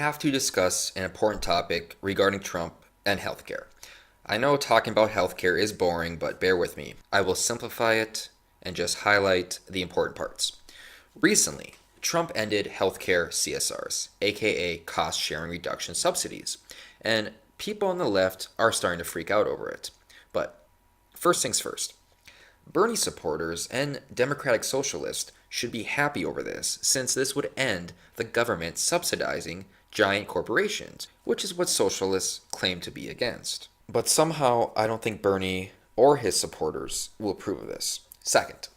have to discuss an important topic regarding Trump and healthcare. I know talking about healthcare is boring, but bear with me. I will simplify it and just highlight the important parts. Recently, Trump ended healthcare CSRs, aka cost sharing reduction subsidies, and people on the left are starting to freak out over it. But first things first, Bernie supporters and Democratic socialists should be happy over this, since this would end the government subsidizing giant corporations, which is what socialists claim to be against. But somehow, I don't think Bernie or his supporters will approve of this. Second,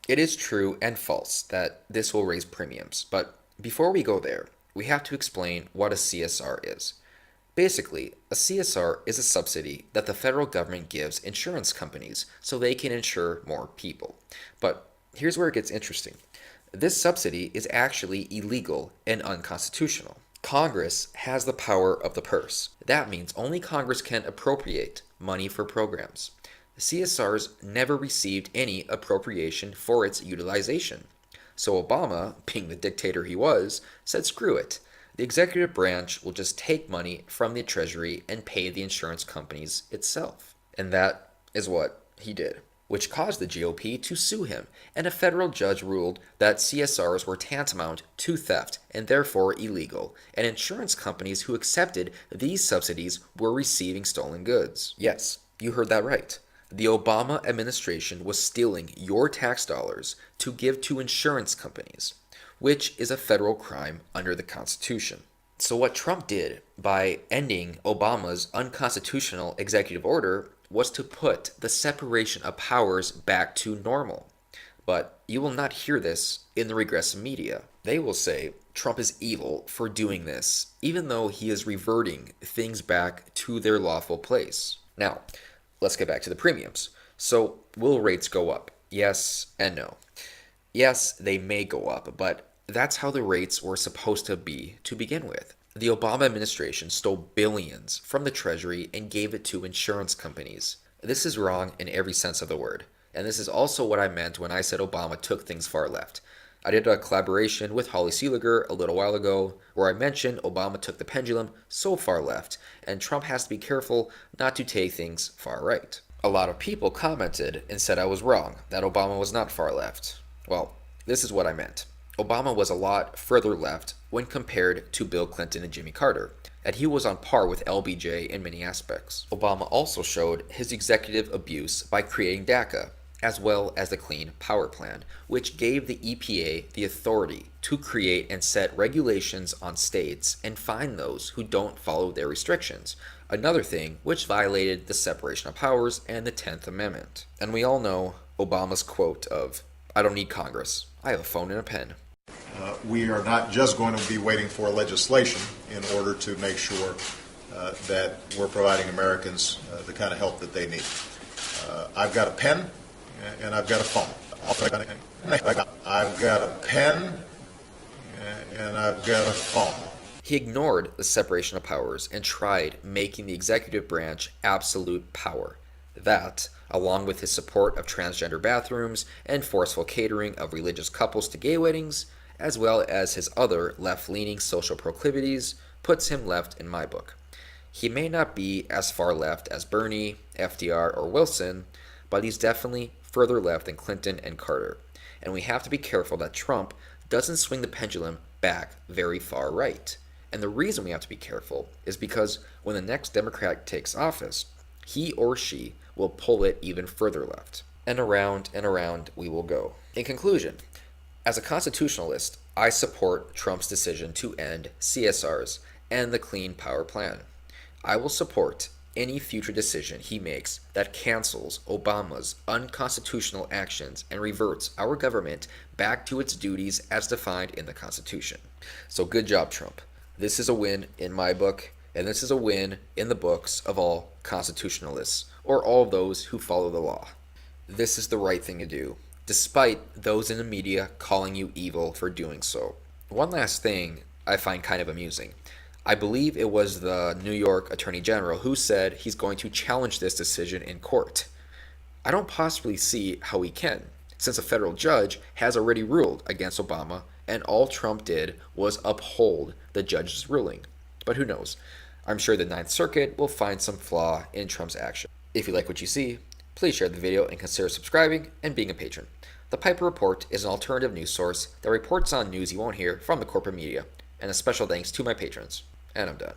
it is true and false that this will raise premiums, but before we go there, we have to explain what a CSR is. Basically, a CSR is a subsidy that the federal government gives insurance companies so they can insure more people. But here's where it gets interesting. This subsidy is actually illegal and unconstitutional. Congress has the power of the purse. That means only Congress can appropriate money for programs. The CSRs never received any appropriation for its utilization. So Obama, being the dictator he was, said screw it. The executive branch will just take money from the Treasury and pay the insurance companies itself. And that is what he did, which caused the GOP to sue him, and a federal judge ruled that CSRs were tantamount to theft and therefore illegal, and insurance companies who accepted these subsidies were receiving stolen goods. Yes, you heard that right. The Obama administration was stealing your tax dollars to give to insurance companies, which is a federal crime under the Constitution. So what Trump did by ending Obama's unconstitutional executive order was to put the separation of powers back to normal. But you will not hear this in the regressive media. They will say Trump is evil for doing this, even though he is reverting things back to their lawful place. Now, let's get back to the premiums. So, will rates go up? Yes and no. Yes, they may go up, but that's how the rates were supposed to be to begin with. The Obama administration stole billions from the Treasury and gave it to insurance companies. This is wrong in every sense of the word. And this is also what I meant when I said Obama took things far left. I did a collaboration with Holly Seeliger a little while ago where I mentioned Obama took the pendulum so far left, and Trump has to be careful not to take things far right. A lot of people commented and said I was wrong, that Obama was not far left. Well, this is what I meant. Obama was a lot further left when compared to Bill Clinton and Jimmy Carter, and he was on par with LBJ in many aspects. Obama also showed his executive abuse by creating DACA, as well as the Clean Power Plan, which gave the EPA the authority to create and set regulations on states and fine those who don't follow their restrictions. Another thing which violated the separation of powers and the 10th Amendment. And we all know Obama's quote of, "I don't need Congress. I have a phone and a pen." We are not just going to be waiting for legislation in order to make sure that we're providing Americans the kind of help that they need. I've got a pen and I've got a phone. I've got a pen and I've got a phone. He ignored the separation of powers and tried making the executive branch absolute power. That, along with his support of transgender bathrooms and forceful catering of religious couples to gay weddings, as well as his other left-leaning social proclivities, puts him left in my book. He may not be as far left as Bernie, FDR, or Wilson, but he's definitely further left than Clinton and Carter. And we have to be careful that Trump doesn't swing the pendulum back very far right. And the reason we have to be careful is because when the next Democrat takes office, he or she will pull it even further left. And around we will go. In conclusion, as a constitutionalist, I support Trump's decision to end CSRs and the Clean Power Plan. I will support any future decision he makes that cancels Obama's unconstitutional actions and reverts our government back to its duties as defined in the Constitution. So good job, Trump. This is a win in my book, and this is a win in the books of all constitutionalists, or all those who follow the law. This is the right thing to do, despite those in the media calling you evil for doing so. One last thing I find kind of amusing. I believe it was the New York Attorney General who said he's going to challenge this decision in court. I don't possibly see how he can, since a federal judge has already ruled against Obama, and all Trump did was uphold the judge's ruling. But who knows? I'm sure the Ninth Circuit will find some flaw in Trump's action. If you like what you see, please share the video and consider subscribing and being a patron. The Piper Report is an alternative news source that reports on news you won't hear from the corporate media. And a special thanks to my patrons. And I'm done.